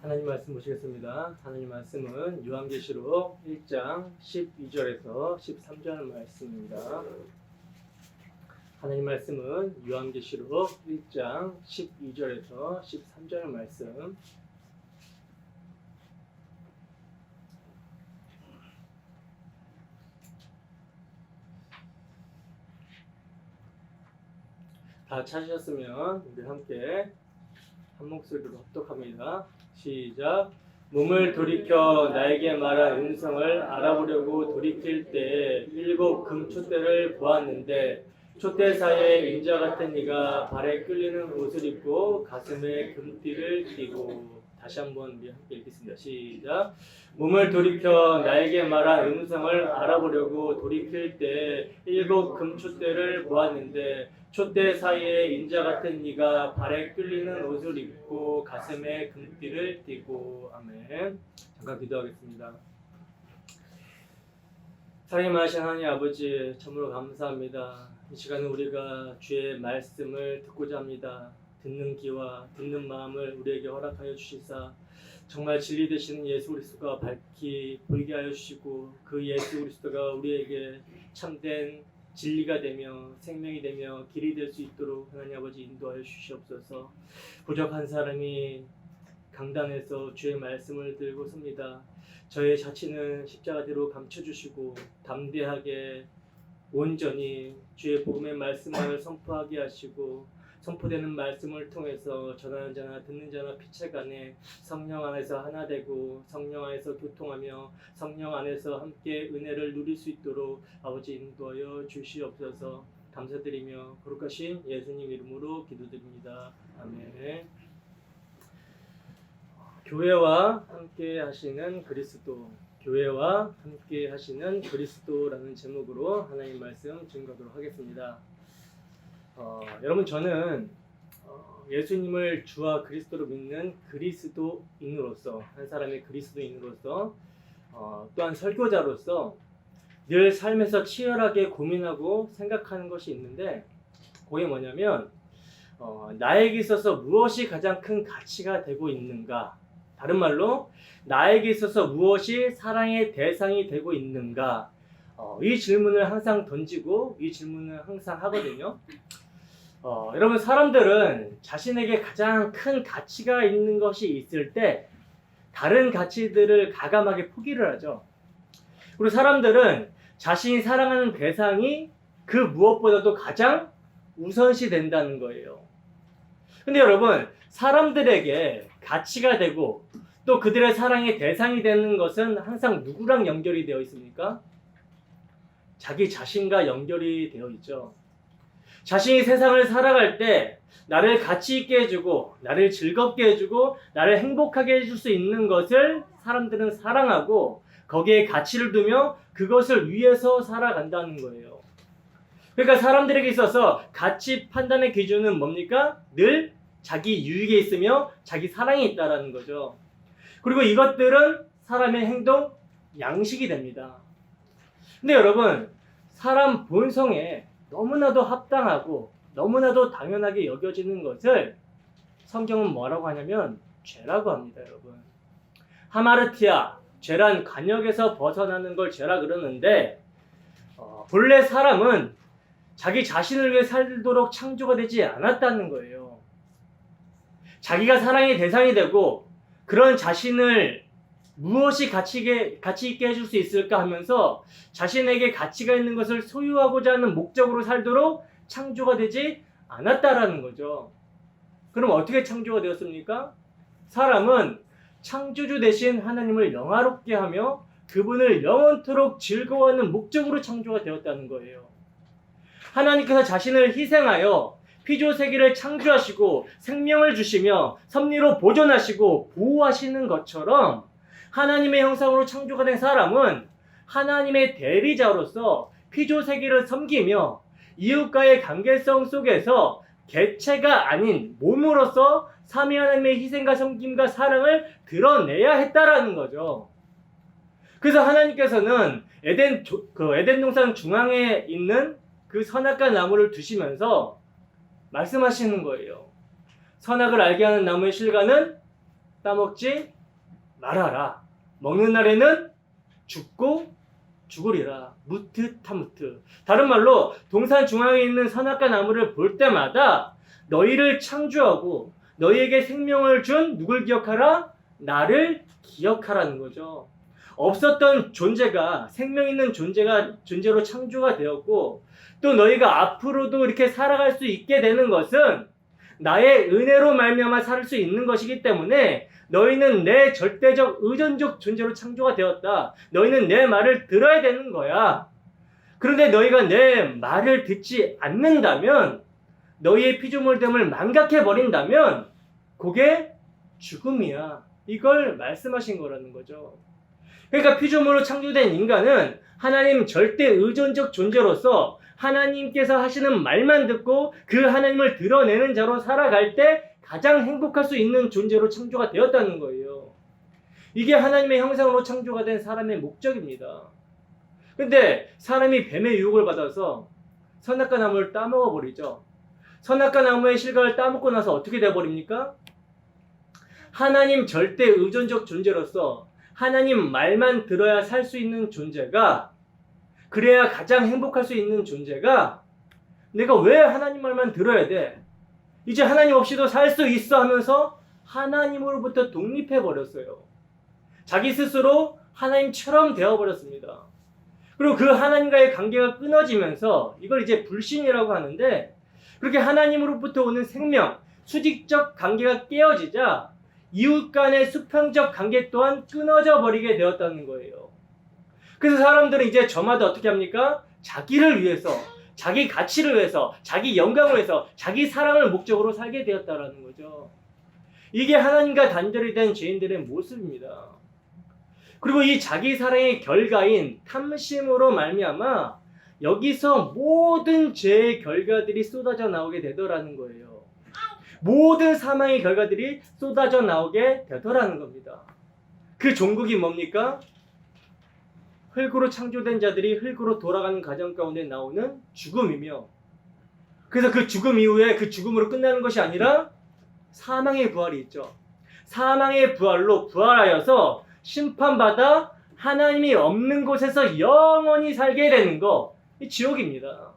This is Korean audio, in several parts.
하나님 말씀 보시겠습니다. 하나님 말씀은 요한계시록 1장 12절에서 13절 말씀입니다. 하나님 말씀은 요한계시록 1장 12절에서 13절 말씀. 다 찾으셨으면 우리 함께 한 목소리로 합독합니다. 시작. 몸을 돌이켜 나에게 말한 음성을 알아보려고 돌이킬 때 일곱 금촛대를 보았는데 촛대 사이에 인자 같은 이가 발에 끌리는 옷을 입고 가슴에 금띠를 띠고. 다시 한번 우리 함께 읽겠습니다. 시작. 몸을 돌이켜 나에게 말한 음성을 알아보려고 돌이킬 때 일곱 금촛대를 보았는데 촛대 사이에 인자 같은 이가 발에 끌리는 옷을 입고 가슴에 금띠를 띠고. 아멘. 잠깐 기도하겠습니다. 사랑하신 하나님 아버지, 참으로 감사합니다. 이 시간에 우리가 주의 말씀을 듣고자 합니다. 듣는 귀와 듣는 마음을 우리에게 허락하여 주시사 정말 진리 되시는 예수 그리스도가 밝히 보이게 하여 주시고 그 예수 그리스도가 우리에게 참된 진리가 되며 생명이 되며 길이 될 수 있도록 하나님 아버지 인도하여 주시옵소서. 부족한 사람이 강단에서 주의 말씀을 들고 섭니다. 저의 자치는 십자가대로 감춰주시고 담대하게 온전히 주의 복음의 말씀을 선포하게 하시고 선포되는 말씀을 통해서 전하는 자나 듣는 자나 피체 간에 성령 안에서 하나 되고 성령 안에서 교통하며 성령 안에서 함께 은혜를 누릴 수 있도록 아버지 인도하여 주시옵소서. 감사드리며 거룩하신 예수님 이름으로 기도드립니다. 아멘. 교회와 함께 하시는 그리스도, 교회와 함께 하시는 그리스도라는 제목으로 하나님 말씀 증거하도록 하겠습니다. 여러분, 저는 예수님을 주와 그리스도로 믿는 그리스도인으로서, 한 사람의 그리스도인으로서, 또한 설교자로서 늘 삶에서 치열하게 고민하고 생각하는 것이 있는데, 그게 뭐냐면 나에게 있어서 무엇이 가장 큰 가치가 되고 있는가, 다른 말로 나에게 있어서 무엇이 사랑의 대상이 되고 있는가, 이 질문을 항상 던지고 이 질문을 항상 하거든요. 여러분, 사람들은 자신에게 가장 큰 가치가 있는 것이 있을 때 다른 가치들을 과감하게 포기를 하죠. 그리고 사람들은 자신이 사랑하는 대상이 그 무엇보다도 가장 우선시 된다는 거예요. 근데 여러분, 사람들에게 가치가 되고 또 그들의 사랑의 대상이 되는 것은 항상 누구랑 연결이 되어 있습니까? 자기 자신과 연결이 되어 있죠. 자신이 세상을 살아갈 때 나를 가치 있게 해주고 나를 즐겁게 해주고 나를 행복하게 해줄 수 있는 것을 사람들은 사랑하고 거기에 가치를 두며 그것을 위해서 살아간다는 거예요. 그러니까 사람들에게 있어서 가치 판단의 기준은 뭡니까? 늘 자기 유익에 있으며 자기 사랑에 있다라는 거죠. 그리고 이것들은 사람의 행동 양식이 됩니다. 근데 여러분, 사람 본성에 너무나도 합당하고 너무나도 당연하게 여겨지는 것을 성경은 뭐라고 하냐면 죄라고 합니다. 여러분, 하마르티아, 죄란 관역에서 벗어나는 걸 죄라 그러는데, 본래 사람은 자기 자신을 위해 살도록 창조가 되지 않았다는 거예요. 자기가 사랑의 대상이 되고 그런 자신을 무엇이 가치 있게 해줄 수 있을까 하면서 자신에게 가치가 있는 것을 소유하고자 하는 목적으로 살도록 창조가 되지 않았다라는 거죠. 그럼 어떻게 창조가 되었습니까? 사람은 창조주 대신 하나님을 영화롭게 하며 그분을 영원토록 즐거워하는 목적으로 창조가 되었다는 거예요. 하나님께서 자신을 희생하여 피조세계를 창조하시고 생명을 주시며 섭리로 보존하시고 보호하시는 것처럼 하나님의 형상으로 창조가 된 사람은 하나님의 대리자로서 피조세계를 섬기며 이웃과의 관계성 속에서 개체가 아닌 몸으로서 삼위 하나님의 희생과 섬김과 사랑을 드러내야 했다라는 거죠. 그래서 하나님께서는 에덴 동산 중앙에 있는 그 선악과 나무를 두시면서 말씀하시는 거예요. 선악을 알게 하는 나무의 실과는 따먹지 말하라. 먹는 날에는 죽고 죽으리라. 무트 타무트. 다른 말로 동산 중앙에 있는 선악과 나무를 볼 때마다 너희를 창조하고 너희에게 생명을 준 누굴 기억하라? 나를 기억하라는 거죠. 없었던 존재가 생명 있는 존재로 창조가 되었고 또 너희가 앞으로도 이렇게 살아갈 수 있게 되는 것은 나의 은혜로 말미암아 살 수 있는 것이기 때문에 너희는 내 절대적 의존적 존재로 창조가 되었다. 너희는 내 말을 들어야 되는 거야. 그런데 너희가 내 말을 듣지 않는다면 너희의 피조물됨을 망각해 버린다면 그게 죽음이야. 이걸 말씀하신 거라는 거죠. 그러니까 피조물로 창조된 인간은 하나님 절대 의존적 존재로서 하나님께서 하시는 말만 듣고 그 하나님을 드러내는 자로 살아갈 때 가장 행복할 수 있는 존재로 창조가 되었다는 거예요. 이게 하나님의 형상으로 창조가 된 사람의 목적입니다. 근데 사람이 뱀의 유혹을 받아서 선악과 나무를 따먹어 버리죠. 선악과 나무의 실과를 따먹고 나서 어떻게 되어버립니까? 하나님 절대 의존적 존재로서 하나님 말만 들어야 살 수 있는 존재가, 그래야 가장 행복할 수 있는 존재가 내가 왜 하나님 말만 들어야 돼? 이제 하나님 없이도 살 수 있어 하면서 하나님으로부터 독립해 버렸어요. 자기 스스로 하나님처럼 되어버렸습니다. 그리고 그 하나님과의 관계가 끊어지면서 이걸 이제 불신이라고 하는데, 그렇게 하나님으로부터 오는 생명, 수직적 관계가 깨어지자 이웃 간의 수평적 관계 또한 끊어져 버리게 되었다는 거예요. 그래서 사람들은 이제 저마다 어떻게 합니까? 자기를 위해서, 자기 가치를 위해서, 자기 영광을 위해서, 자기 사랑을 목적으로 살게 되었다라는 거죠. 이게 하나님과 단절이 된 죄인들의 모습입니다. 그리고 이 자기 사랑의 결과인 탐심으로 말미암아 여기서 모든 죄의 결과들이 쏟아져 나오게 되더라는 거예요. 모든 사망의 결과들이 쏟아져 나오게 되더라는 겁니다. 그 종국이 뭡니까? 흙으로 창조된 자들이 흙으로 돌아가는 과정 가운데 나오는 죽음이며, 그래서 그 죽음 이후에 그 죽음으로 끝나는 것이 아니라 사망의 부활이 있죠. 사망의 부활로 부활하여서 심판받아 하나님이 없는 곳에서 영원히 살게 되는 거, 이 지옥입니다.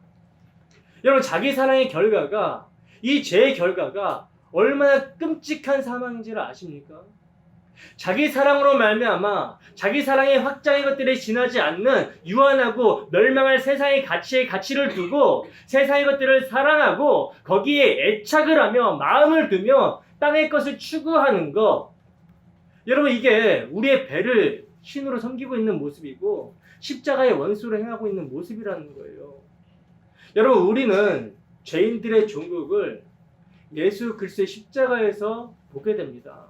여러분, 자기 사랑의 결과가, 이 죄의 결과가 얼마나 끔찍한 사망인지를 아십니까? 자기 사랑으로 말미암아 자기 사랑의 확장의 것들이 지나지 않는 유한하고 멸망할 세상의 가치를 두고 세상의 것들을 사랑하고 거기에 애착을 하며 마음을 두며 땅의 것을 추구하는 것, 여러분, 이게 우리의 배를 신으로 섬기고 있는 모습이고 십자가의 원수로 행하고 있는 모습이라는 거예요. 여러분, 우리는 죄인들의 종국을 예수 그리스도의 십자가에서 보게 됩니다.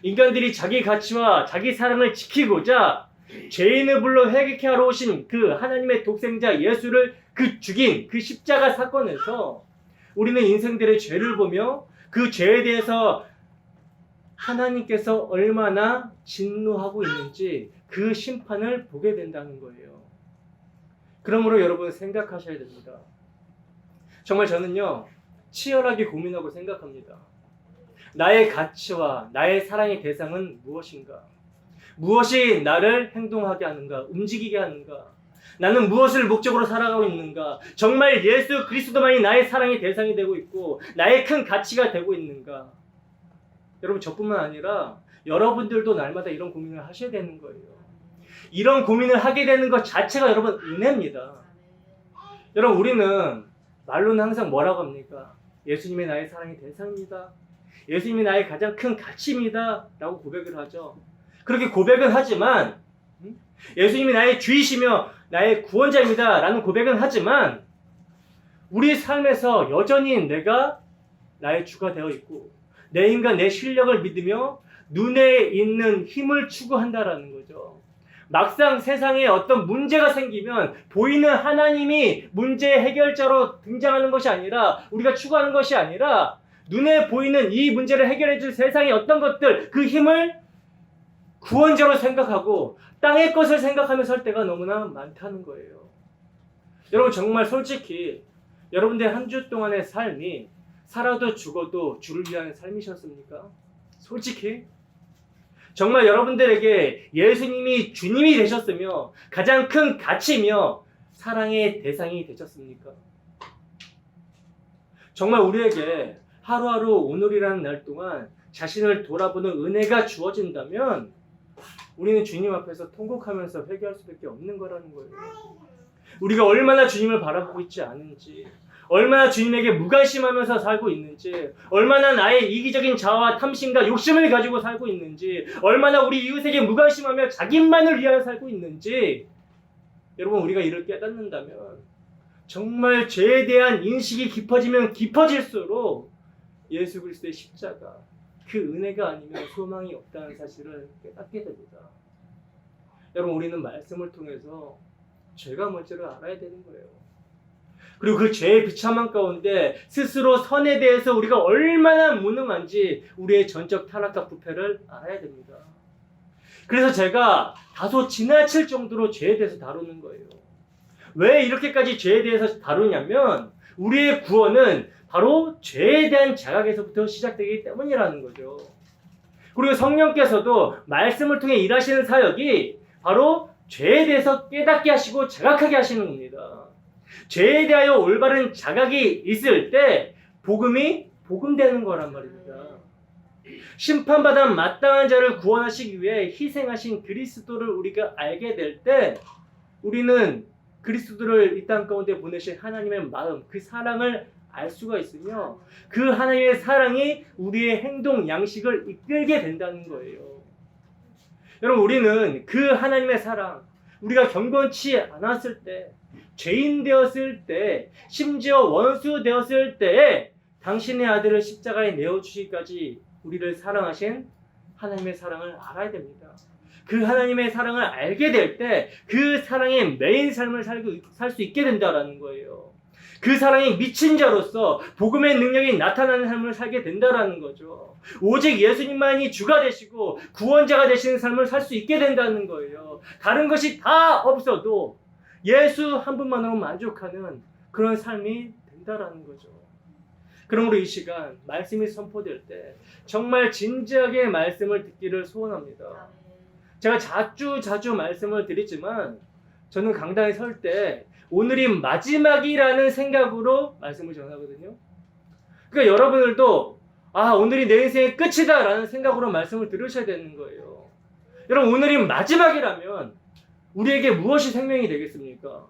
인간들이 자기 가치와 자기 사랑을 지키고자 죄인을 불러 회개케 하러 오신 그 하나님의 독생자 예수를 죽인 그 십자가 사건에서 우리는 인생들의 죄를 보며 그 죄에 대해서 하나님께서 얼마나 진노하고 있는지 그 심판을 보게 된다는 거예요. 그러므로 여러분, 생각하셔야 됩니다. 정말 저는요, 치열하게 고민하고 생각합니다. 나의 가치와 나의 사랑의 대상은 무엇인가? 무엇이 나를 행동하게 하는가? 움직이게 하는가? 나는 무엇을 목적으로 살아가고 있는가? 정말 예수 그리스도만이 나의 사랑의 대상이 되고 있고 나의 큰 가치가 되고 있는가? 여러분, 저뿐만 아니라 여러분들도 날마다 이런 고민을 하셔야 되는 거예요. 이런 고민을 하게 되는 것 자체가 여러분 은혜입니다. 여러분, 우리는 말로는 항상 뭐라고 합니까? 예수님이 나의 사랑의 대상입니다. 예수님이 나의 가장 큰 가치입니다 라고 고백을 하죠. 그렇게 고백은 하지만, 예수님이 나의 주이시며 나의 구원자입니다 라는 고백은 하지만, 우리 삶에서 여전히 내가 나의 주가 되어 있고 내 힘과 내 실력을 믿으며 눈에 있는 힘을 추구한다라는 거죠. 막상 세상에 어떤 문제가 생기면 보이는 하나님이 문제 해결자로 등장하는 것이 아니라, 우리가 추구하는 것이 아니라, 눈에 보이는 이 문제를 해결해 줄 세상의 어떤 것들, 그 힘을 구원자로 생각하고 땅의 것을 생각하며 살 때가 너무나 많다는 거예요. 여러분, 정말 솔직히 여러분들 한 주 동안의 삶이 살아도 죽어도 주를 위한 삶이셨습니까? 솔직히 정말 여러분들에게 예수님이 주님이 되셨으며 가장 큰 가치며 사랑의 대상이 되셨습니까? 정말 우리에게 하루하루 오늘이라는 날 동안 자신을 돌아보는 은혜가 주어진다면 우리는 주님 앞에서 통곡하면서 회개할 수밖에 없는 거라는 거예요. 우리가 얼마나 주님을 바라보고 있지 않은지, 얼마나 주님에게 무관심하면서 살고 있는지, 얼마나 나의 이기적인 자아와 탐심과 욕심을 가지고 살고 있는지, 얼마나 우리 이웃에게 무관심하며 자기만을 위하여 살고 있는지, 여러분 우리가 이를 깨닫는다면 정말 죄에 대한 인식이 깊어지면 깊어질수록 예수 그리스도의 십자가, 그 은혜가 아니면 소망이 없다는 사실을 깨닫게 됩니다. 여러분 우리는 말씀을 통해서 죄가 뭔지를 알아야 되는 거예요. 그리고 그 죄의 비참한 가운데 스스로 선에 대해서 우리가 얼마나 무능한지 우리의 전적 타락과 부패를 알아야 됩니다. 그래서 제가 다소 지나칠 정도로 죄에 대해서 다루는 거예요. 왜 이렇게까지 죄에 대해서 다루냐면 우리의 구원은 바로 죄에 대한 자각에서부터 시작되기 때문이라는 거죠. 그리고 성령께서도 말씀을 통해 일하시는 사역이 바로 죄에 대해서 깨닫게 하시고 자각하게 하시는 겁니다. 죄에 대하여 올바른 자각이 있을 때 복음이 복음되는 거란 말입니다. 심판받아 마땅한 자를 구원하시기 위해 희생하신 그리스도를 우리가 알게 될 때 우리는 그리스도를 이 땅 가운데 보내신 하나님의 마음, 그 사랑을 알 수가 있으며 그 하나님의 사랑이 우리의 행동 양식을 이끌게 된다는 거예요. 여러분 우리는 그 하나님의 사랑, 우리가 경건치 않았을 때, 죄인 되었을 때, 심지어 원수 되었을 때에 당신의 아들을 십자가에 내어주시기까지 우리를 사랑하신 하나님의 사랑을 알아야 됩니다. 그 하나님의 사랑을 알게 될 때 그 사랑의 메인 삶을 살 수 있게 된다는 거예요. 그 사랑이 미친 자로서 복음의 능력이 나타나는 삶을 살게 된다는 거죠. 오직 예수님만이 주가 되시고 구원자가 되시는 삶을 살 수 있게 된다는 거예요. 다른 것이 다 없어도 예수 한 분만으로 만족하는 그런 삶이 된다는 거죠. 그러므로 이 시간 말씀이 선포될 때 정말 진지하게 말씀을 듣기를 소원합니다. 제가 자주 말씀을 드리지만 저는 강당에 설 때 오늘이 마지막이라는 생각으로 말씀을 전하거든요. 그러니까 여러분들도 오늘이 내 인생의 끝이다 라는 생각으로 말씀을 들으셔야 되는 거예요. 여러분 오늘이 마지막이라면 우리에게 무엇이 생명이 되겠습니까?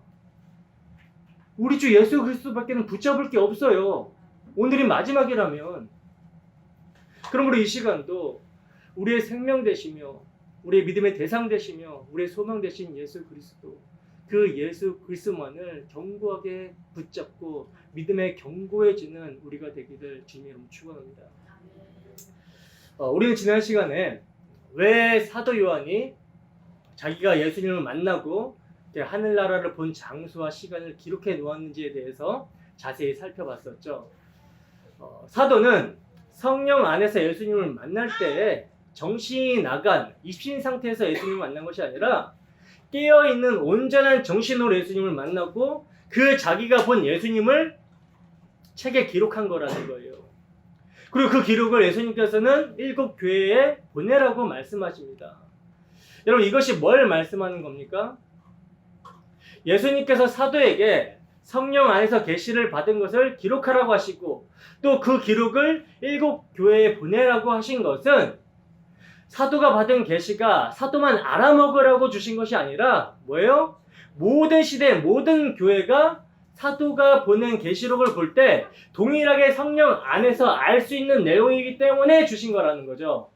우리 주 예수 그리스도밖에는 붙잡을 게 없어요. 오늘이 마지막이라면. 그러므로 이 시간도 우리의 생명 되시며 우리의 믿음의 대상 되시며 우리의 소망 되신 예수 그리스도, 그 예수 그리스도만을 견고하게 붙잡고 믿음에 견고해지는 우리가 되기를 주님의 이름으로 축원합니다. 우리는 지난 시간에 왜 사도 요한이 자기가 예수님을 만나고 하늘나라를 본 장소와 시간을 기록해 놓았는지에 대해서 자세히 살펴봤었죠. 사도는 성령 안에서 예수님을 만날 때 정신이 나간 입신 상태에서 예수님을 만난 것이 아니라 깨어있는 온전한 정신으로 예수님을 만나고 그 자기가 본 예수님을 책에 기록한 거라는 거예요. 그리고 그 기록을 예수님께서는 7교회에 보내라고 말씀하십니다. 여러분 이것이 뭘 말씀하는 겁니까? 예수님께서 사도에게 성령 안에서 계시를 받은 것을 기록하라고 하시고 또 그 기록을 7교회에 보내라고 하신 것은 사도가 받은 계시가 사도만 알아먹으라고 주신 것이 아니라 뭐예요? 모든 시대 모든 교회가 사도가 보낸 계시록을 볼 때 동일하게 성령 안에서 알 수 있는 내용이기 때문에 주신 거라는 거죠.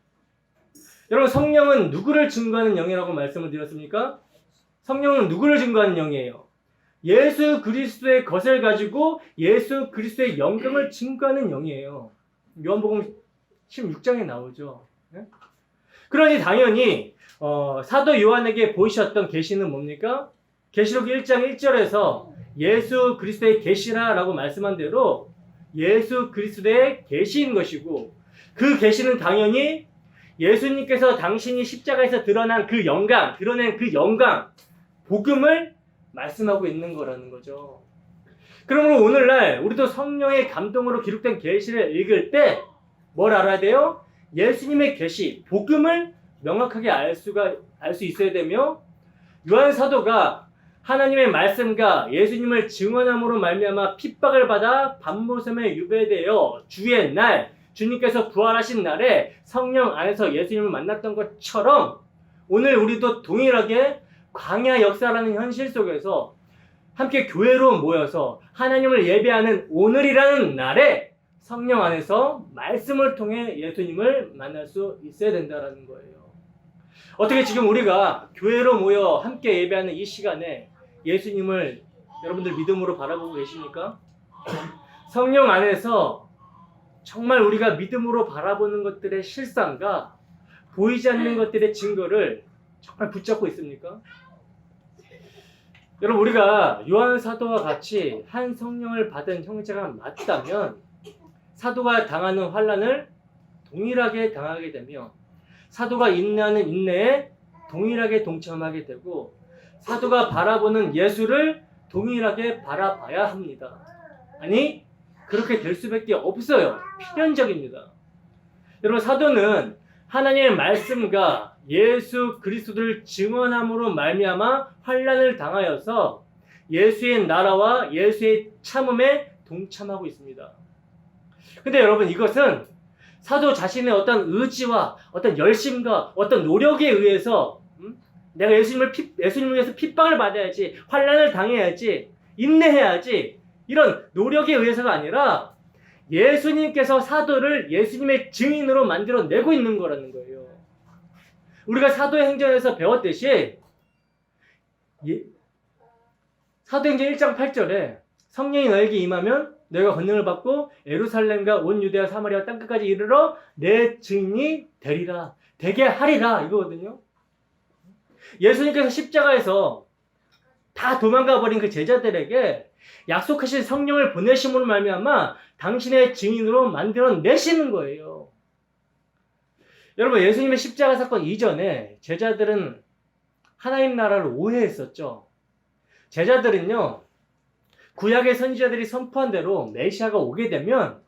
여러분 성령은 누구를 증거하는 영이라고 말씀을 드렸습니까? 성령은 누구를 증거하는 영이에요? 예수 그리스도의 것을 가지고 예수 그리스도의 영광을 증거하는 영이에요. 요한복음 16장에 나오죠. 네? 그러니 당연히 사도 요한에게 보이셨던 계시는 뭡니까? 계시록 1장 1절에서 예수 그리스도의 계시라라고 말씀한 대로 예수 그리스도의 계시인 것이고 그 계시는 당연히 예수님께서 당신이 십자가에서 드러낸 그 영광, 복음을 말씀하고 있는 거라는 거죠. 그러므로 오늘날 우리도 성령의 감동으로 기록된 계시를 읽을 때 뭘 알아야 돼요? 예수님의 계시, 복음을 명확하게 알 수 있어야 되며, 요한 사도가 하나님의 말씀과 예수님을 증언함으로 말미암아 핍박을 받아 밤모섬에 유배되어 주의 날, 주님께서 부활하신 날에 성령 안에서 예수님을 만났던 것처럼 오늘 우리도 동일하게 광야 역사라는 현실 속에서 함께 교회로 모여서 하나님을 예배하는 오늘이라는 날에 성령 안에서 말씀을 통해 예수님을 만날 수 있어야 된다는 거예요. 어떻게 지금 우리가 교회로 모여 함께 예배하는 이 시간에 예수님을 여러분들 믿음으로 바라보고 계십니까? 성령 안에서 정말 우리가 믿음으로 바라보는 것들의 실상과 보이지 않는 것들의 증거를 정말 붙잡고 있습니까? 여러분, 우리가 요한 사도와 같이 한 성령을 받은 형제가 맞다면 사도가 당하는 환난을 동일하게 당하게 되며 사도가 인내하는 인내에 동일하게 동참하게 되고 사도가 바라보는 예수를 동일하게 바라봐야 합니다. 아니, 그렇게 될 수밖에 없어요. 필연적입니다. 여러분, 사도는 하나님의 말씀과 예수 그리스도를 증언함으로 말미암아 환난을 당하여서 예수의 나라와 예수의 참음에 동참하고 있습니다. 근데 여러분, 이것은 사도 자신의 어떤 의지와 어떤 열심과 어떤 노력에 의해서 내가 예수님을 위해서 핍박을 받아야지, 환난을 당해야지, 인내해야지, 이런 노력에 의해서가 아니라 예수님께서 사도를 예수님의 증인으로 만들어내고 있는 거라는 거예요. 우리가 사도의 행전에서 배웠듯이 사도행전 1장 8절에 성령이 너에게 임하면 너희가 권능을 받고 예루살렘과 온 유대와 사마리아 땅끝까지 이르러 내 증인이 되리라, 되게 하리라, 이거거든요. 예수님께서 십자가에서 다 도망가 버린 그 제자들에게 약속하신 성령을 보내심으로 말미암아 당신의 증인으로 만들어내시는 거예요. 여러분, 예수님의 십자가 사건 이전에 제자들은 하나님 나라를 오해했었죠. 제자들은요, 구약의 선지자들이 선포한 대로 메시아가 오게 되면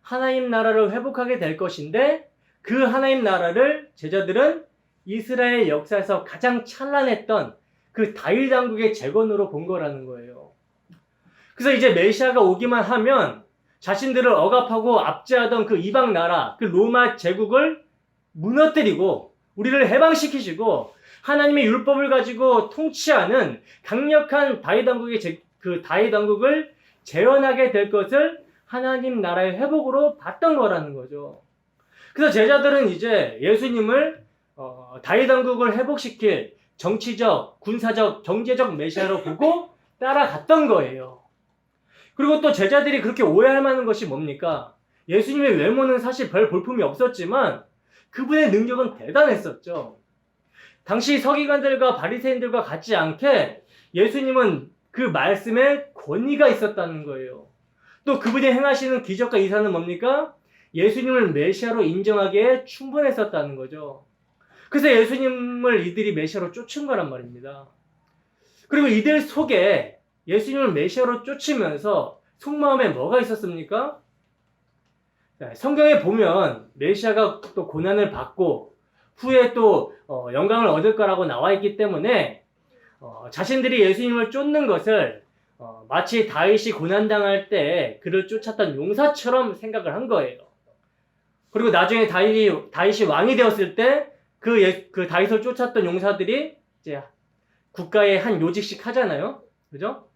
하나님 나라를 회복하게 될 것인데 그 하나님 나라를 제자들은 이스라엘 역사에서 가장 찬란했던 그 다윗 왕국의 재건으로 본 거라는 거예요. 그래서 이제 메시아가 오기만 하면 자신들을 억압하고 압제하던 그 이방 나라, 그 로마 제국을 무너뜨리고 우리를 해방시키시고 하나님의 율법을 가지고 통치하는 강력한 다윗 왕국을 재현하게 될 것을 하나님 나라의 회복으로 봤던 거라는 거죠. 그래서 제자들은 이제 예수님을 다윗 왕국을 회복시킬 정치적, 군사적, 경제적 메시아로 보고 따라갔던 거예요. 그리고 또 제자들이 그렇게 오해할 만한 것이 뭡니까? 예수님의 외모는 사실 별 볼품이 없었지만 그분의 능력은 대단했었죠. 당시 서기관들과 바리새인들과 같지 않게 예수님은 그 말씀에 권위가 있었다는 거예요. 또 그분이 행하시는 기적과 이사는 뭡니까? 예수님을 메시아로 인정하기에 충분했었다는 거죠. 그래서 예수님을 이들이 메시아로 쫓은 거란 말입니다. 그리고 이들 속에 예수님을 메시아로 쫓으면서 속마음에 뭐가 있었습니까? 성경에 보면 메시아가 또 고난을 받고 후에 또 영광을 얻을 거라고 나와 있기 때문에 자신들이 예수님을 쫓는 것을 마치 다윗이 고난당할 때 그를 쫓았던 용사처럼 생각을 한 거예요. 그리고 나중에 다윗이 왕이 되었을 때 그 다윗을 쫓았던 용사들이 이제 국가의 한 요직씩 하잖아요. 그죠?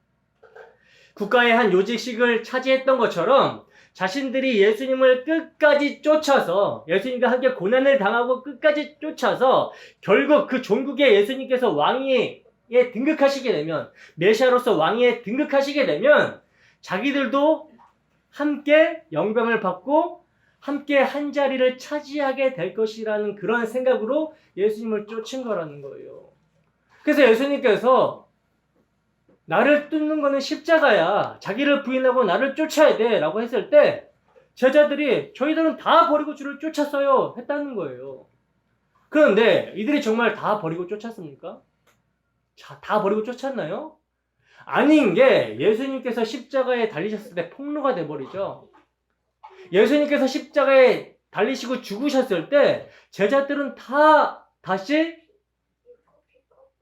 국가의 한 요직식을 차지했던 것처럼 자신들이 예수님을 끝까지 쫓아서 예수님과 함께 고난을 당하고 끝까지 쫓아서 결국 그 종국에 예수님께서 왕위에 등극하시게 되면 메시아로서 왕위에 등극하시게 되면 자기들도 함께 영광을 받고 함께 한 자리를 차지하게 될 것이라는 그런 생각으로 예수님을 쫓은 거라는 거예요. 그래서 예수님께서 나를 쫓는 거는 십자가야, 자기를 부인하고 나를 쫓아야 돼 라고 했을 때 제자들이 저희들은 다 버리고 주를 쫓았어요 했다는 거예요. 그런데 이들이 정말 다 버리고 쫓았습니까? 자, 다 버리고 쫓았나요? 아닌 게 예수님께서 십자가에 달리셨을 때 폭로가 돼버리죠. 예수님께서 십자가에 달리시고 죽으셨을 때 제자들은 다 다시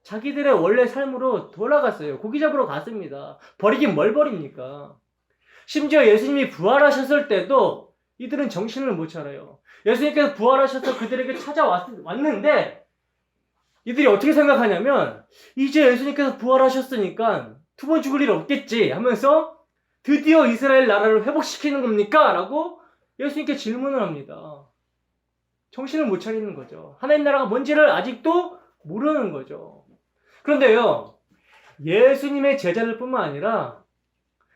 자기들의 원래 삶으로 돌아갔어요. 고기 잡으러 갔습니다. 버리긴 뭘 버립니까? 심지어 예수님이 부활하셨을 때도 이들은 정신을 못 차려요. 예수님께서 부활하셔서 그들에게 찾아왔는데 이들이 어떻게 생각하냐면 이제 예수님께서 부활하셨으니까 두 번 죽을 일 없겠지 하면서 드디어 이스라엘 나라를 회복시키는 겁니까? 라고 예수님께 질문을 합니다. 정신을 못 차리는 거죠. 하나님 나라가 뭔지를 아직도 모르는 거죠. 그런데요, 예수님의 제자들 뿐만 아니라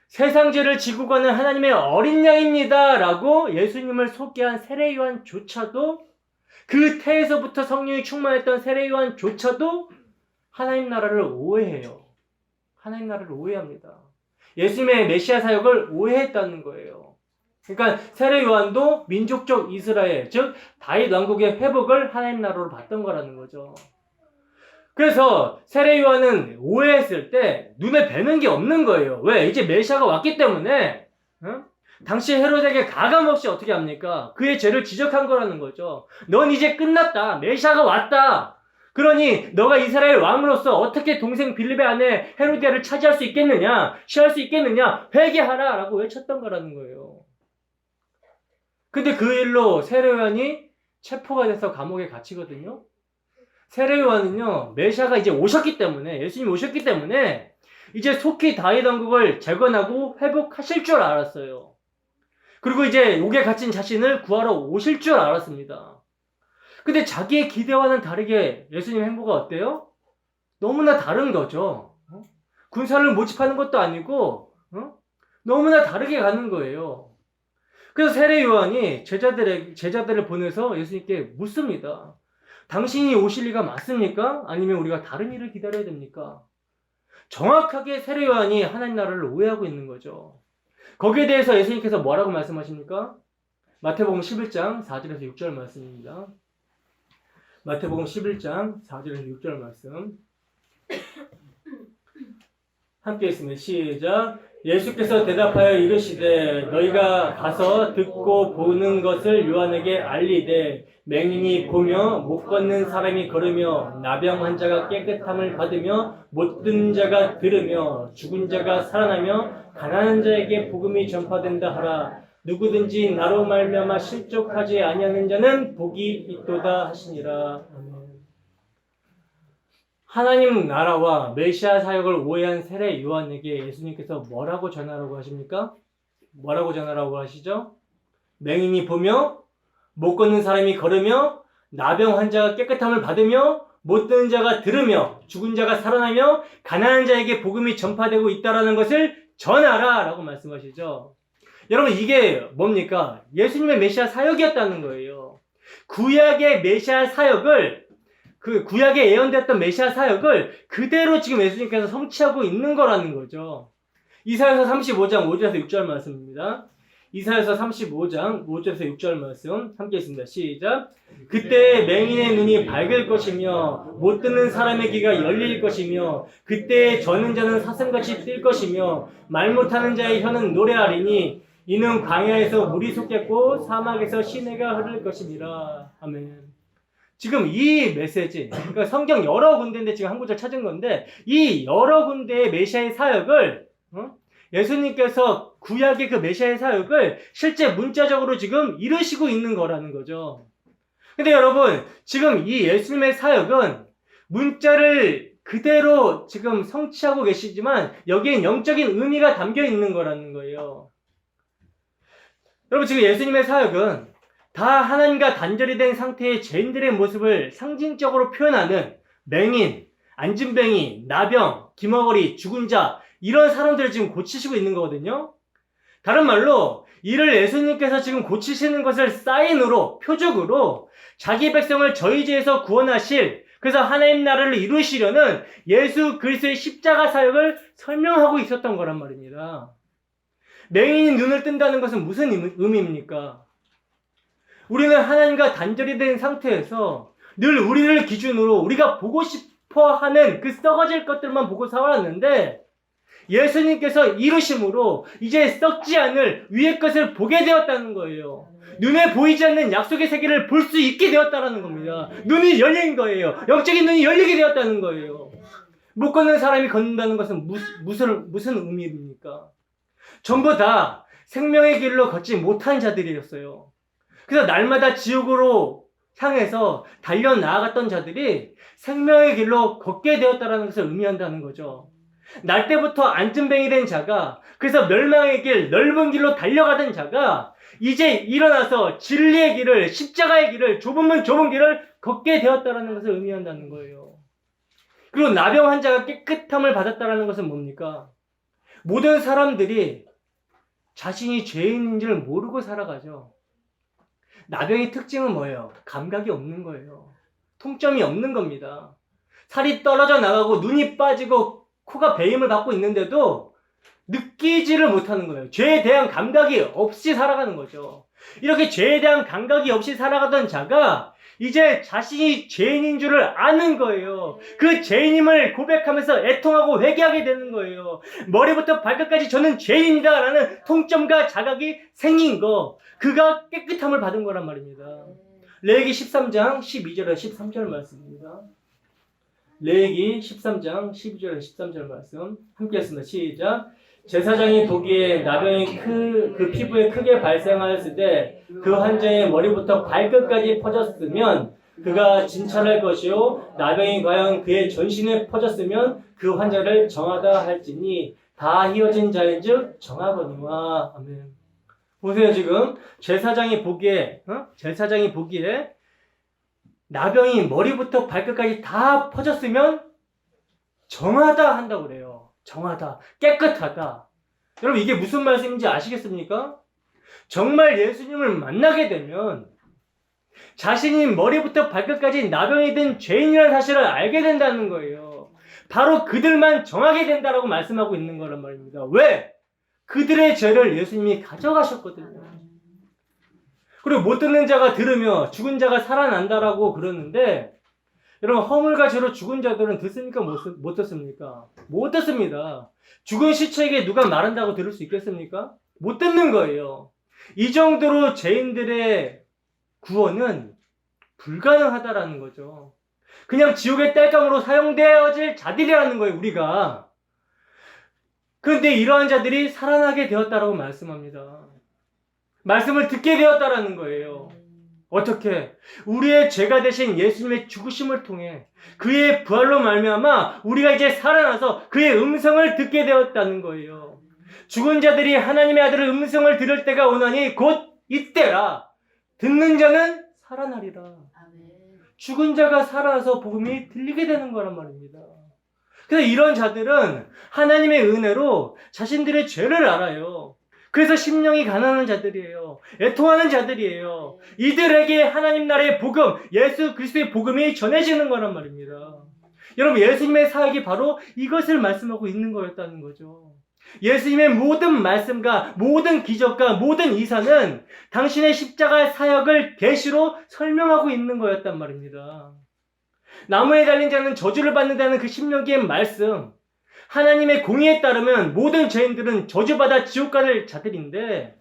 세상 죄를 지고 가는 하나님의 어린 양입니다 라고 예수님을 소개한 세례요한조차도, 그 태에서부터 성령이 충만했던 세례요한조차도 하나님 나라를 오해해요. 하나님 나라를 오해합니다. 예수님의 메시아 사역을 오해했다는 거예요. 그러니까 세례요한도 민족적 이스라엘, 즉 다윗 왕국의 회복을 하나님 나라로 봤던 거라는 거죠. 그래서 세례요한은 오해했을 때 눈에 뵈는 게 없는 거예요. 왜? 이제 메시아가 왔기 때문에 당시 헤롯에게 가감없이 어떻게 합니까? 그의 죄를 지적한 거라는 거죠. 넌 이제 끝났다. 메시아가 왔다. 그러니 너가 이스라엘 왕으로서 어떻게 동생 빌립의 아내 헤로디아를 차지할 수 있겠느냐? 취할 수 있겠느냐? 회개하라 라고 외쳤던 거라는 거예요. 근데 그 일로 세례요한이 체포가 돼서 감옥에 갇히거든요. 세례요한은요, 메시아가 이제 오셨기 때문에, 예수님이 오셨기 때문에 이제 속히 다윗 왕국을 재건하고 회복하실 줄 알았어요. 그리고 이제 옥에 갇힌 자신을 구하러 오실 줄 알았습니다. 근데 자기의 기대와는 다르게 예수님 행보가 어때요? 너무나 다른 거죠. 군사를 모집하는 것도 아니고 너무나 다르게 가는 거예요. 그래서 세례 요한이 제자들을 보내서 예수님께 묻습니다. 당신이 오실 리가 맞습니까? 아니면 우리가 다른 일을 기다려야 됩니까? 정확하게 세례 요한이 하나님 나라를 오해하고 있는 거죠. 거기에 대해서 예수님께서 뭐라고 말씀하십니까? 마태복음 11장 4절에서 6절 말씀입니다. 마태복음 11장 4절에서 6절 말씀 함께 있습니다. 시작. 예수께서 대답하여 이르시되 너희가 가서 듣고 보는 것을 요한에게 알리되 맹인이 보며 못 걷는 사람이 걸으며 나병 환자가 깨끗함을 받으며 못 듣는 자가 들으며 죽은 자가 살아나며 가난한 자에게 복음이 전파된다 하라. 누구든지 나로 말미암아 실족하지 아니하는 자는 복이 있도다 하시니라. 하나님 나라와 메시아 사역을 오해한 세례 요한에게 예수님께서 뭐라고 전하라고 하십니까? 뭐라고 전하라고 하시죠? 맹인이 보며 못 걷는 사람이 걸으며 나병 환자가 깨끗함을 받으며 못 듣는 자가 들으며 죽은 자가 살아나며 가난한 자에게 복음이 전파되고 있다라는 것을 전하라 라고 말씀하시죠. 여러분 이게 뭡니까? 예수님의 메시아 사역이었다는 거예요. 구약의 메시아 사역을 그 구약에 예언됐던 메시아 사역을 그대로 지금 예수님께서 성취하고 있는 거라는 거죠. 이사야서 35장 5절에서 6절 말씀입니다. 이사야서 35장 5절에서 6절 말씀 함께 있습니다. 시작. 그때 맹인의 눈이 밝을 것이며 못 듣는 사람의 귀가 열릴 것이며 그때 저는 자는 사슴같이 뛸 것이며 말 못하는 자의 혀는 노래하리니 이는 광야에서 물이 솟겠고 사막에서 시내가 흐를 것이니라. 아멘. 지금 이 메시지, 그러니까 성경 여러 군데인데 지금 한 구절 찾은 건데 이 여러 군데의 메시아의 사역을 예수님께서 구약의 그 메시아의 사역을 실제 문자적으로 지금 이루시고 있는 거라는 거죠. 근데 여러분 지금 이 예수님의 사역은 문자를 그대로 지금 성취하고 계시지만 여기엔 영적인 의미가 담겨 있는 거라는 거예요. 여러분 지금 예수님의 사역은 다 하나님과 단절이 된 상태의 죄인들의 모습을 상징적으로 표현하는 맹인, 안진뱅이, 나병, 기머거리, 죽은 자 이런 사람들을 지금 고치시고 있는 거거든요. 다른 말로 이를 예수님께서 지금 고치시는 것을 사인으로, 표적으로 자기 백성을 저희 죄에서 구원하실, 그래서 하나님 나라를 이루시려는 예수 그리스도의 십자가 사역을 설명하고 있었던 거란 말입니다. 맹인이 눈을 뜬다는 것은 무슨 의미입니까? 우리는 하나님과 단절이 된 상태에서 늘 우리를 기준으로 우리가 보고 싶어 하는 그 썩어질 것들만 보고 살아왔는데 예수님께서 이루심으로 이제 썩지 않을 위의 것을 보게 되었다는 거예요. 눈에 보이지 않는 약속의 세계를 볼 수 있게 되었다는 겁니다. 눈이 열린 거예요. 영적인 눈이 열리게 되었다는 거예요. 못 걷는 사람이 걷는다는 것은 무슨 의미입니까? 전부 다 생명의 길로 걷지 못한 자들이었어요. 그래서 날마다 지옥으로 향해서 달려 나아갔던 자들이 생명의 길로 걷게 되었다는 것을 의미한다는 거죠. 날 때부터 안전뱅이 된 자가, 그래서 멸망의 길, 넓은 길로 달려가던 자가 이제 일어나서 진리의 길을, 십자가의 길을, 좁은 길을 걷게 되었다는 것을 의미한다는 거예요. 그리고 나병 환자가 깨끗함을 받았다는 것은 뭡니까? 모든 사람들이 자신이 죄인인 줄 모르고 살아가죠. 나병의 특징은 뭐예요? 감각이 없는 거예요. 통점이 없는 겁니다. 살이 떨어져 나가고 눈이 빠지고 코가 배임을 받고 있는데도 느끼지를 못하는 거예요. 죄에 대한 감각이 없이 살아가는 거죠. 이렇게 죄에 대한 감각이 없이 살아가던 자가 이제 자신이 죄인인 줄을 아는 거예요. 그 죄인임을 고백하면서 애통하고 회개하게 되는 거예요. 머리부터 발끝까지 저는 죄인이다 라는 통점과 자각이 생긴 거, 그가 깨끗함을 받은 거란 말입니다. 레위기 13장 12절에 13절 말씀입니다. 레위기 13장 12절에 13절 말씀 함께 했습니다. 시작. 제사장이 보기에 나병이 그 피부에 크게 발생하였을 때 그 환자의 머리부터 발끝까지 퍼졌으면 그가 진찰할 것이요, 나병이 과연 그의 전신에 퍼졌으면 그 환자를 정하다 할지니 다 희어진 자인즉 정하거니와. 아멘. 보세요. 지금 제사장이 보기에 나병이 머리부터 발끝까지 다 퍼졌으면 정하다 한다고 그래요. 정하다, 깨끗하다. 여러분, 이게 무슨 말씀인지 아시겠습니까? 정말 예수님을 만나게 되면 자신이 머리부터 발끝까지 나병이 든 죄인이라는 사실을 알게 된다는 거예요. 바로 그들만 정하게 된다라고 말씀하고 있는 거란 말입니다. 왜? 그들의 죄를 예수님이 가져가셨거든요. 그리고 못 듣는 자가 들으며 죽은 자가 살아난다라고 그러는데, 여러분, 허물과 죄로 죽은 자들은 듣습니까? 못 듣습니까? 못 듣습니다. 죽은 시체에게 누가 말한다고 들을 수 있겠습니까? 못 듣는 거예요. 이 정도로 죄인들의 구원은 불가능하다라는 거죠. 그냥 지옥의 땔감으로 사용되어질 자들이라는 거예요, 우리가. 그런데 이러한 자들이 살아나게 되었다라고 말씀합니다. 말씀을 듣게 되었다라는 거예요. 어떻게? 우리의 죄가 되신 예수님의 죽으심을 통해 그의 부활로 말미암아 우리가 이제 살아나서 그의 음성을 듣게 되었다는 거예요. 죽은 자들이 하나님의 아들의 음성을 들을 때가 오나니 곧 이때라. 듣는 자는 살아나리라. 죽은 자가 살아나서 복음이 들리게 되는 거란 말입니다. 그래서 이런 자들은 하나님의 은혜로 자신들의 죄를 알아요. 그래서 심령이 가난한 자들이에요. 애통하는 자들이에요. 이들에게 하나님 나라의 복음, 예수 그리스도의 복음이 전해지는 거란 말입니다. 여러분, 예수님의 사역이 바로 이것을 말씀하고 있는 거였다는 거죠. 예수님의 모든 말씀과 모든 기적과 모든 이사는 당신의 십자가 사역을 계시로 설명하고 있는 거였단 말입니다. 나무에 달린 자는 저주를 받는다는 그 신명기의 말씀, 하나님의 공의에 따르면 모든 죄인들은 저주받아 지옥 갈 자들인데,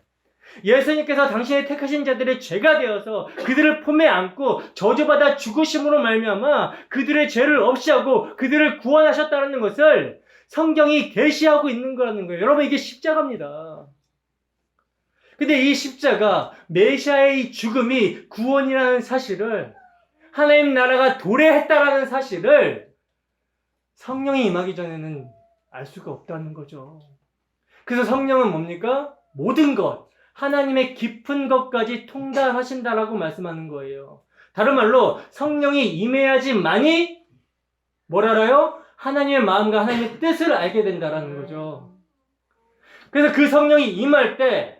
예수님께서 당신의 택하신 자들의 죄가 되어서 그들을 품에 안고 저주받아 죽으심으로 말미암아 그들의 죄를 없이하고 그들을 구원하셨다는 것을 성경이 계시하고 있는 거라는 거예요. 여러분, 이게 십자가입니다. 근데 이 십자가, 메시아의 죽음이 구원이라는 사실을, 하나님 나라가 도래했다라는 사실을 성령이 임하기 전에는 알 수가 없다는 거죠. 그래서 성령은 뭡니까? 모든 것, 하나님의 깊은 것까지 통달하신다라고 말씀하는 거예요. 다른 말로 성령이 임해야지만이 뭘 알아요? 하나님의 마음과 하나님의 뜻을 알게 된다라는 거죠. 그래서 그 성령이 임할 때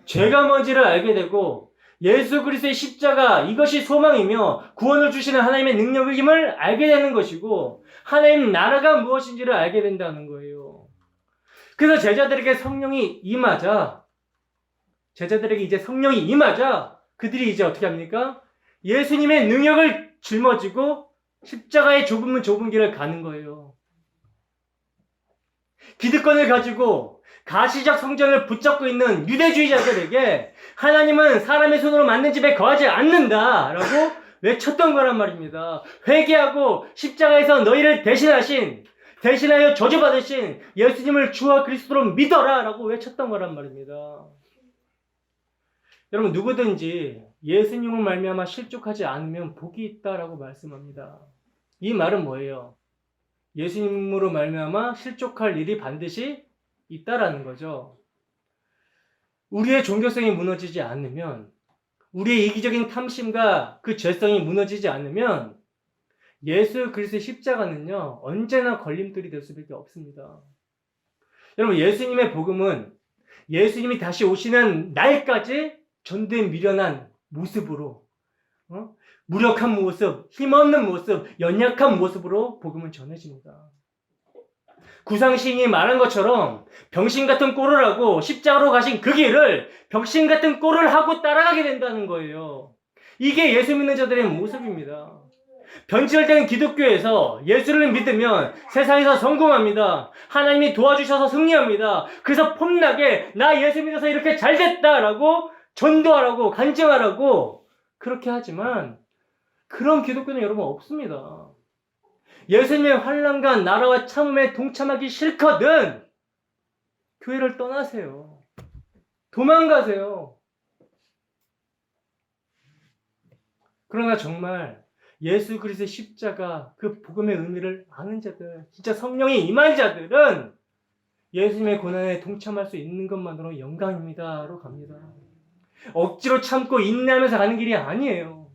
죄가 뭔지를 알게 되고 예수 그리스도의 십자가, 이것이 소망이며 구원을 주시는 하나님의 능력임을 알게 되는 것이고 하나님 나라가 무엇인지를 알게 된다는 거예요. 그래서 제자들에게 이제 성령이 임하자 그들이 이제 어떻게 합니까? 예수님의 능력을 짊어지고 십자가의 좁은 길을 가는 거예요. 기득권을 가지고 가시적 성전을 붙잡고 있는 유대주의자들에게 하나님은 사람의 손으로 만든 집에 거하지 않는다라고 외쳤던 거란 말입니다. 회개하고 십자가에서 너희를 대신하여 저주받으신 예수님을 주와 그리스도로 믿어라 라고 외쳤던 거란 말입니다. 여러분, 누구든지 예수님을 말미암아 실족하지 않으면 복이 있다라고 말씀합니다. 이 말은 뭐예요? 예수님으로 말미암아 실족할 일이 반드시 있다라는 거죠. 우리의 종교성이 무너지지 않으면, 우리의 이기적인 탐심과 그 죄성이 무너지지 않으면 예수 그리스도의 십자가는요, 언제나 걸림돌이 될 수밖에 없습니다. 여러분, 예수님의 복음은 예수님이 다시 오시는 날까지 전도에 미련한 모습으로, 무력한 모습, 힘없는 모습, 연약한 모습으로 복음은 전해집니다. 구상시인이 말한 것처럼 병신 같은 꼴을 하고 십자가로 가신 그 길을 병신 같은 꼴을 하고 따라가게 된다는 거예요. 이게 예수 믿는 자들의 모습입니다. 변질된 기독교에서 예수를 믿으면 세상에서 성공합니다. 하나님이 도와주셔서 승리합니다. 그래서 폼나게 나 예수 믿어서 이렇게 잘됐다라고 전도하라고 간증하라고 그렇게 하지만 그런 기독교는 여러분 없습니다. 예수님의 환난과 나라와 참음에 동참하기 싫거든 교회를 떠나세요. 도망가세요. 그러나 정말 예수 그리스도의 십자가 그 복음의 의미를 아는 자들, 진짜 성령이 임한 자들은 예수님의 고난에 동참할 수 있는 것만으로 영광입니다로 갑니다. 억지로 참고 인내하면서 가는 길이 아니에요.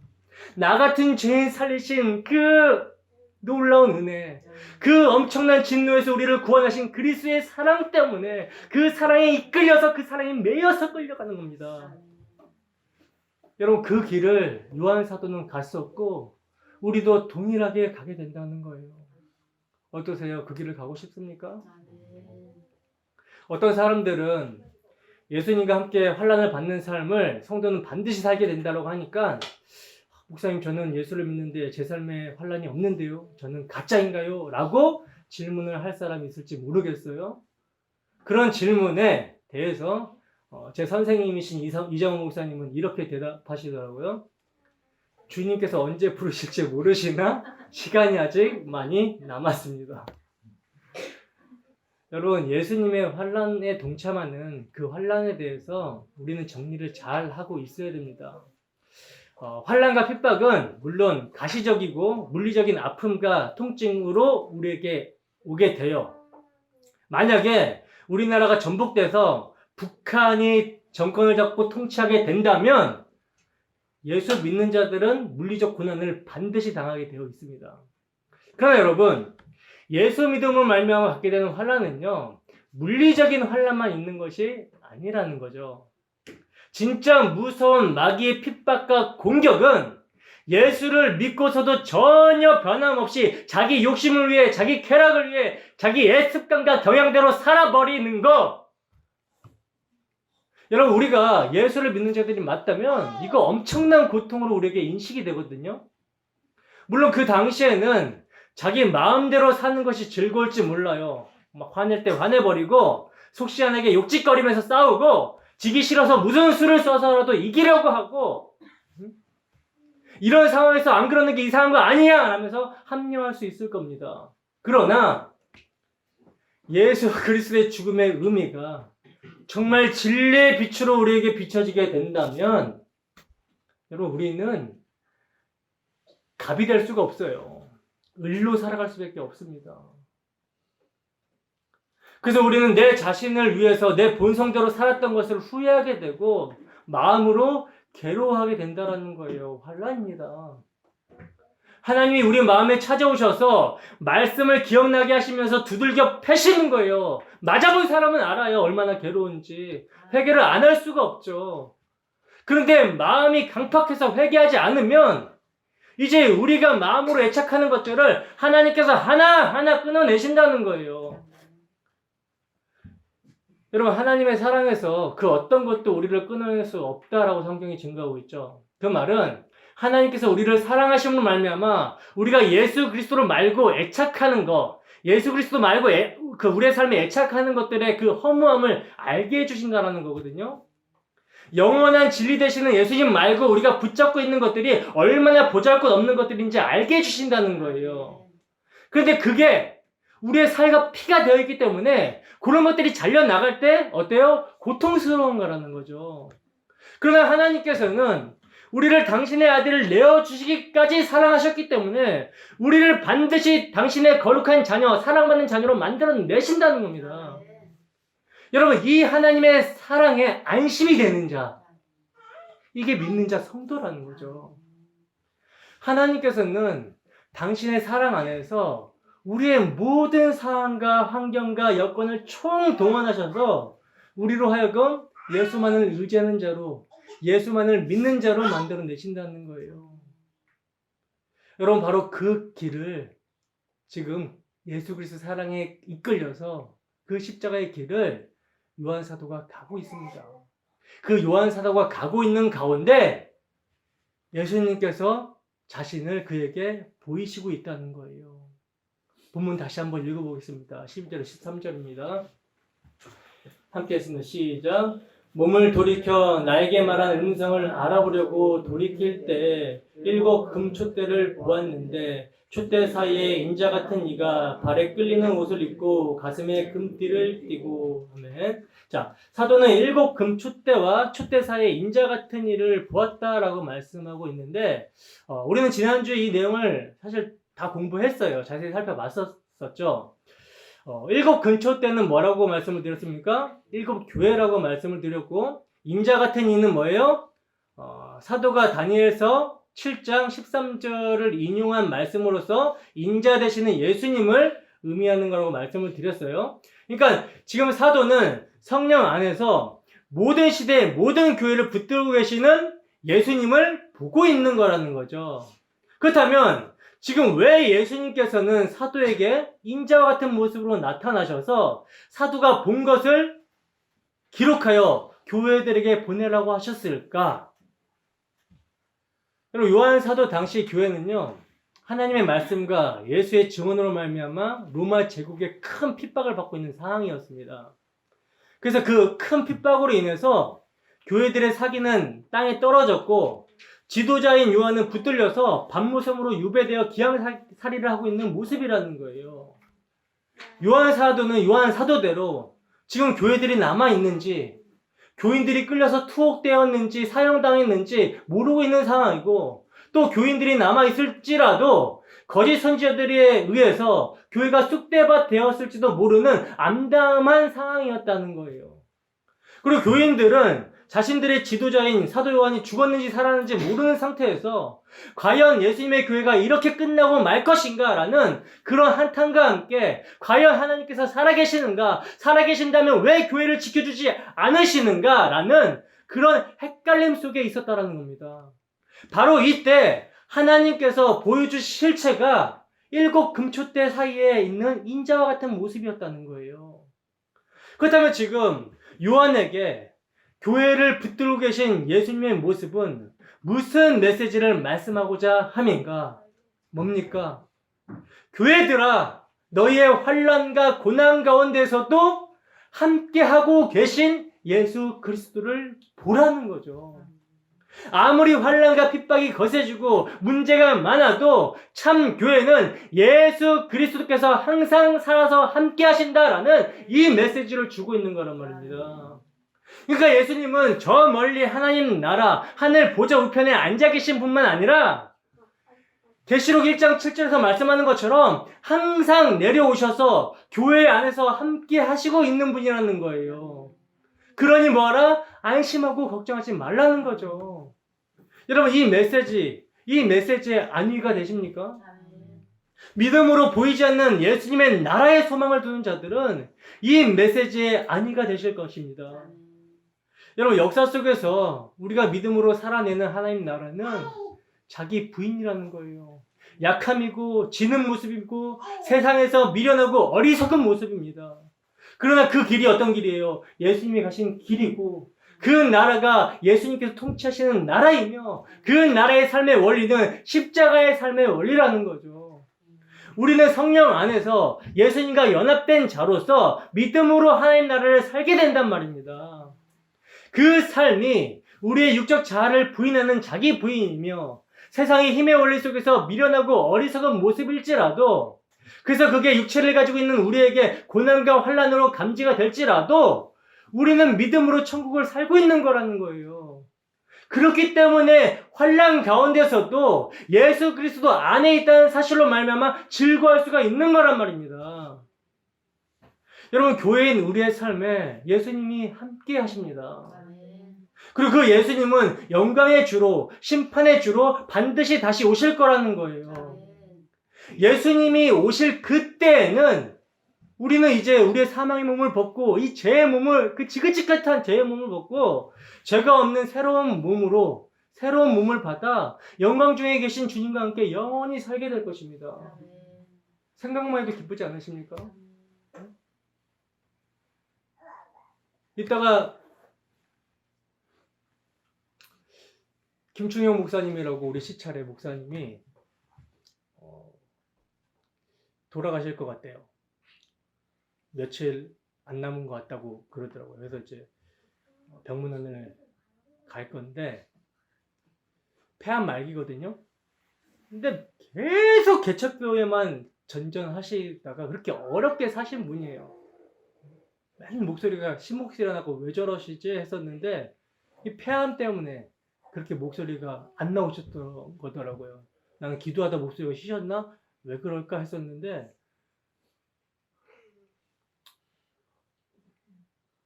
나 같은 죄인 살리신 그 놀라운 은혜, 그 엄청난 진노에서 우리를 구원하신 그리스도의 사랑 때문에 그 사랑에 이끌려서 그 사랑에 매여서 끌려가는 겁니다. 여러분, 그 길을 요한 사도는 갈 수 없고 우리도 동일하게 가게 된다는 거예요. 어떠세요? 그 길을 가고 싶습니까? 어떤 사람들은 예수님과 함께 환난을 받는 삶을 성도는 반드시 살게 된다고 하니까 목사님, 저는 예수를 믿는데 제 삶에 환난이 없는데요? 저는 가짜인가요? 라고 질문을 할 사람이 있을지 모르겠어요. 그런 질문에 대해서 제 선생님이신 이정호 목사님은 이렇게 대답하시더라고요. 주님께서 언제 부르실지 모르시나 시간이 아직 많이 남았습니다. 여러분, 예수님의 환난에 동참하는 그 환난에 대해서 우리는 정리를 잘 하고 있어야 됩니다. 환난과 핍박은 물론 가시적이고 물리적인 아픔과 통증으로 우리에게 오게 돼요. 만약에 우리나라가 전복돼서 북한이 정권을 잡고 통치하게 된다면 예수 믿는 자들은 물리적 고난을 반드시 당하게 되어 있습니다. 그러나 여러분, 예수 믿음을 말미암아 받게 되는 환난은요, 물리적인 환난만 있는 것이 아니라는 거죠. 진짜 무서운 마귀의 핍박과 공격은 예수를 믿고서도 전혀 변함없이 자기 욕심을 위해, 자기 쾌락을 위해, 자기의 습관과 경향대로 살아버리는 거. 여러분, 우리가 예수를 믿는 자들이 맞다면 이거 엄청난 고통으로 우리에게 인식이 되거든요. 물론 그 당시에는 자기 마음대로 사는 것이 즐거울지 몰라요. 막 화낼 때 화내버리고 속시원하게 욕짓거리면서 싸우고 지기 싫어서 무슨 수를 써서라도 이기려고 하고 이런 상황에서 안 그러는 게 이상한 거 아니야 라면서 합리화할 수 있을 겁니다. 그러나 예수 그리스도의 죽음의 의미가 정말 진리의 빛으로 우리에게 비춰지게 된다면 여러분, 우리는 갑이 될 수가 없어요. 을로 살아갈 수밖에 없습니다. 그래서 우리는 내 자신을 위해서 내 본성대로 살았던 것을 후회하게 되고 마음으로 괴로워하게 된다는 거예요. 환난입니다. 하나님이 우리 마음에 찾아오셔서 말씀을 기억나게 하시면서 두들겨 패시는 거예요. 맞아본 사람은 알아요. 얼마나 괴로운지. 회개를 안 할 수가 없죠. 그런데 마음이 강팍해서 회개하지 않으면 이제 우리가 마음으로 애착하는 것들을 하나님께서 하나하나 끊어내신다는 거예요. 여러분, 하나님의 사랑에서 그 어떤 것도 우리를 끊어낼 수 없다라고 성경이 증거하고 있죠. 그 말은 하나님께서 우리를 사랑하심으로 말미암아 우리가 예수 그리스도를 말고 애착하는 것, 예수 그리스도 말고 우리의 삶에 애착하는 것들의 그 허무함을 알게 해주신다는 거거든요. 영원한 진리 되시는 예수님 말고 우리가 붙잡고 있는 것들이 얼마나 보잘것없는 것들인지 알게 해주신다는 거예요. 그런데 그게 우리의 살과 피가 되어 있기 때문에 그런 것들이 잘려나갈 때 어때요? 고통스러운 거라는 거죠. 그러나 하나님께서는 우리를 당신의 아들을 내어주시기까지 사랑하셨기 때문에 우리를 반드시 당신의 거룩한 자녀, 사랑받는 자녀로 만들어내신다는 겁니다. 여러분, 이 하나님의 사랑에 안심이 되는 자, 이게 믿는 자 성도라는 거죠. 하나님께서는 당신의 사랑 안에서 우리의 모든 상황과 환경과 여건을 총동원하셔서 우리로 하여금 예수만을 의지하는 자로, 예수만을 믿는 자로 만들어내신다는 거예요. 여러분, 바로 그 길을 지금 예수 그리스도 사랑에 이끌려서 그 십자가의 길을 요한 사도가 가고 있습니다. 그 요한 사도가 가고 있는 가운데 예수님께서 자신을 그에게 보이시고 있다는 거예요. 본문 다시 한번 읽어보겠습니다. 12절 13절입니다. 함께 했습니다. 시작. 몸을 돌이켜 나에게 말한 음성을 알아보려고 돌이킬 때 7 금촛대를 보았는데 촛대 사이에 인자 같은 이가 발에 끌리는 옷을 입고 가슴에 금띠를 띠고. 아멘. 자, 사도는 7 금촛대와 촛대 사이에 인자 같은 이를 보았다라고 말씀하고 있는데 우리는 지난주에 이 내용을 사실 다 공부했어요. 자세히 살펴봤었죠. 7 금촛대는 뭐라고 말씀을 드렸습니까? 7 교회라고 말씀을 드렸고, 인자 같은 이는 뭐예요? 사도가 다니엘서 7장 13절을 인용한 말씀으로서 인자 되시는 예수님을 의미하는 거라고 말씀을 드렸어요. 그러니까 지금 사도는 성령 안에서 모든 시대, 모든 교회를 붙들고 계시는 예수님을 보고 있는 거라는 거죠. 그렇다면 지금 왜 예수님께서는 사도에게 인자와 같은 모습으로 나타나셔서 사도가 본 것을 기록하여 교회들에게 보내라고 하셨을까? 여러분, 요한 사도 당시 교회는요, 하나님의 말씀과 예수의 증언으로 말미암아 로마 제국의 큰 핍박을 받고 있는 상황이었습니다. 그래서 그 큰 핍박으로 인해서 교회들의 사기는 땅에 떨어졌고, 지도자인 요한은 붙들려서 밤무섬으로 유배되어 기양살이를 하고 있는 모습이라는 거예요. 요한 사도는 요한 사도대로 지금 교회들이 남아있는지, 교인들이 끌려서 투옥되었는지 사형당했는지 모르고 있는 상황이고, 또 교인들이 남아있을지라도 거짓 선지자들에 의해서 교회가 쑥대밭 되었을지도 모르는 암담한 상황이었다는 거예요. 그리고 교인들은 자신들의 지도자인 사도 요한이 죽었는지 살았는지 모르는 상태에서 과연 예수님의 교회가 이렇게 끝나고 말 것인가 라는 그런 한탄과 함께 과연 하나님께서 살아계시는가, 살아계신다면 왜 교회를 지켜주지 않으시는가 라는 그런 헷갈림 속에 있었다는 겁니다. 바로 이때 하나님께서 보여주신 실체가 7 금촛대 사이에 있는 인자와 같은 모습이었다는 거예요. 그렇다면 지금 요한에게 교회를 붙들고 계신 예수님의 모습은 무슨 메시지를 말씀하고자 함인가? 뭡니까? 교회들아, 너희의 환난과 고난 가운데서도 함께하고 계신 예수 그리스도를 보라는 거죠. 아무리 환난과 핍박이 거세지고 문제가 많아도 참 교회는 예수 그리스도께서 항상 살아서 함께 하신다라는 이 메시지를 주고 있는 거란 말입니다. 그러니까 예수님은 저 멀리 하나님 나라 하늘 보좌 우편에 앉아 계신 분만 아니라 계시록 1장 7절에서 말씀하는 것처럼 항상 내려오셔서 교회 안에서 함께 하시고 있는 분이라는 거예요. 그러니 뭐하라? 안심하고 걱정하지 말라는 거죠. 여러분, 이 메시지에 안위가 되십니까? 믿음으로 보이지 않는 예수님의 나라의 소망을 두는 자들은 이 메시지에 안위가 되실 것입니다. 여러분, 역사 속에서 우리가 믿음으로 살아내는 하나님 나라는 자기 부인이라는 거예요. 약함이고 지는 모습이고 세상에서 미련하고 어리석은 모습입니다. 그러나 그 길이 어떤 길이에요? 예수님이 가신 길이고 그 나라가 예수님께서 통치하시는 나라이며 그 나라의 삶의 원리는 십자가의 삶의 원리라는 거죠. 우리는 성령 안에서 예수님과 연합된 자로서 믿음으로 하나님 나라를 살게 된단 말입니다. 그 삶이 우리의 육적 자아를 부인하는 자기 부인이며 세상의 힘의 원리 속에서 미련하고 어리석은 모습일지라도, 그래서 그게 육체를 가지고 있는 우리에게 고난과 환난으로 감지가 될지라도 우리는 믿음으로 천국을 살고 있는 거라는 거예요. 그렇기 때문에 환난 가운데서도 예수 그리스도 안에 있다는 사실로 말미암아 즐거워할 수가 있는 거란 말입니다. 여러분, 교회인 우리의 삶에 예수님이 함께 하십니다. 그리고 그 예수님은 영광의 주로, 심판의 주로 반드시 다시 오실 거라는 거예요. 예수님이 오실 그때에는 우리는 이제 우리의 사망의 몸을 벗고 이 죄의 몸을, 그 지긋지긋한 죄의 몸을 벗고 죄가 없는 새로운 몸으로, 새로운 몸을 받아 영광 중에 계신 주님과 함께 영원히 살게 될 것입니다. 생각만 해도 기쁘지 않으십니까? 이따가 김충영 목사님이라고 우리 시찰의 목사님이 돌아가실 것 같대요. 며칠 안 남은 것 같다고 그러더라고요. 그래서 이제 병문안을 갈 건데 폐암 말기거든요. 근데 계속 개척교회만 전전하시다가 그렇게 어렵게 사신 분이에요. 맨 목소리가 신목소리가 나고 왜 저러시지 했었는데 이 폐암 때문에 그렇게 목소리가 안 나오셨던 거더라고요. 나는 기도하다 목소리가 쉬셨나? 왜 그럴까 했었는데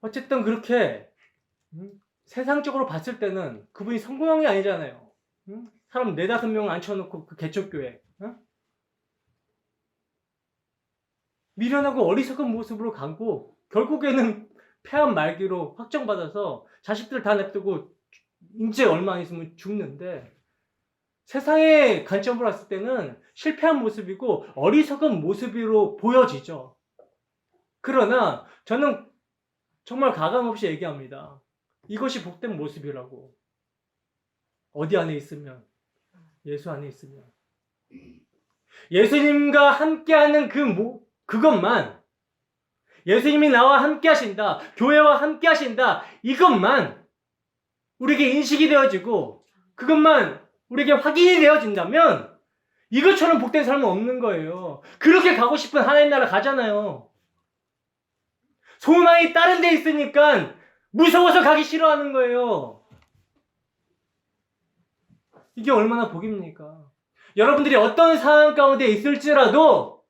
어쨌든 그렇게 세상적으로 봤을 때는 그분이 성공한 게 아니잖아요. 사람 4-5명 앉혀놓고 그 개척교회 미련하고 어리석은 모습으로 가고 결국에는 폐암 말기로 확정받아서 자식들 다 냅두고 이제 얼마 안 있으면 죽는데, 세상의 관점으로 봤을 때는 실패한 모습이고 어리석은 모습으로 보여지죠. 그러나 저는 정말 가감없이 얘기합니다. 이것이 복된 모습이라고. 어디 안에 있으면? 예수 안에 있으면. 예수님과 함께하는 그것만, 예수님이 나와 함께 하신다, 교회와 함께 하신다, 이것만 우리에게 인식이 되어지고 그것만 우리에게 확인이 되어진다면 이것처럼 복된 삶은 없는 거예요. 그렇게 가고 싶은 하나님 나라 가잖아요. 소망이 다른 데 있으니까 무서워서 가기 싫어하는 거예요. 이게 얼마나 복입니까? 여러분들이 어떤 상황 가운데 있을지라도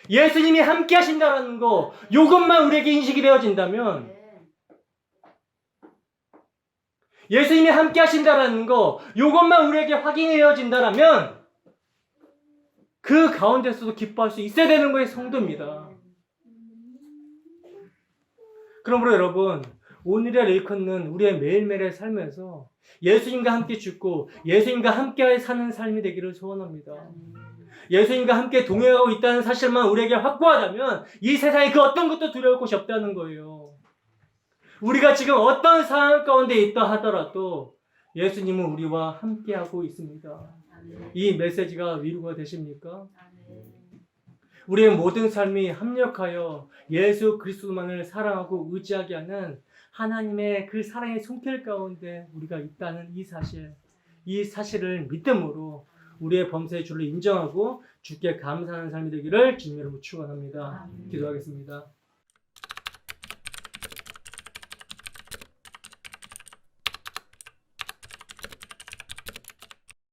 예수님이 함께 하신다라는 거, 이것만 우리에게 인식이 되어진다면, 예수님이 함께 하신다라는 거, 이것만 우리에게 확인이 되어진다라면 그 가운데서도 기뻐할 수 있어야 되는 거예요, 성도입니다. 그러므로 여러분, 오늘의 레이컨은 우리의 매일매일의 삶에서 예수님과 함께 죽고 예수님과 함께 사는 삶이 되기를 소원합니다. 예수님과 함께 동행하고 있다는 사실만 우리에게 확고하다면 이 세상에 그 어떤 것도 두려울 곳이 없다는 거예요. 우리가 지금 어떤 상황 가운데 있다 하더라도 예수님은 우리와 함께하고 있습니다. 이 메시지가 위로가 되십니까? 우리의 모든 삶이 합력하여 예수 그리스도만을 사랑하고 의지하게 하는 하나님의 그 사랑의 손길 가운데 우리가 있다는 이 사실을 믿음으로 우리의 범사의 주를 인정하고 주께 감사하는 삶이 되기를 주님으로 축원합니다. 기도하겠습니다.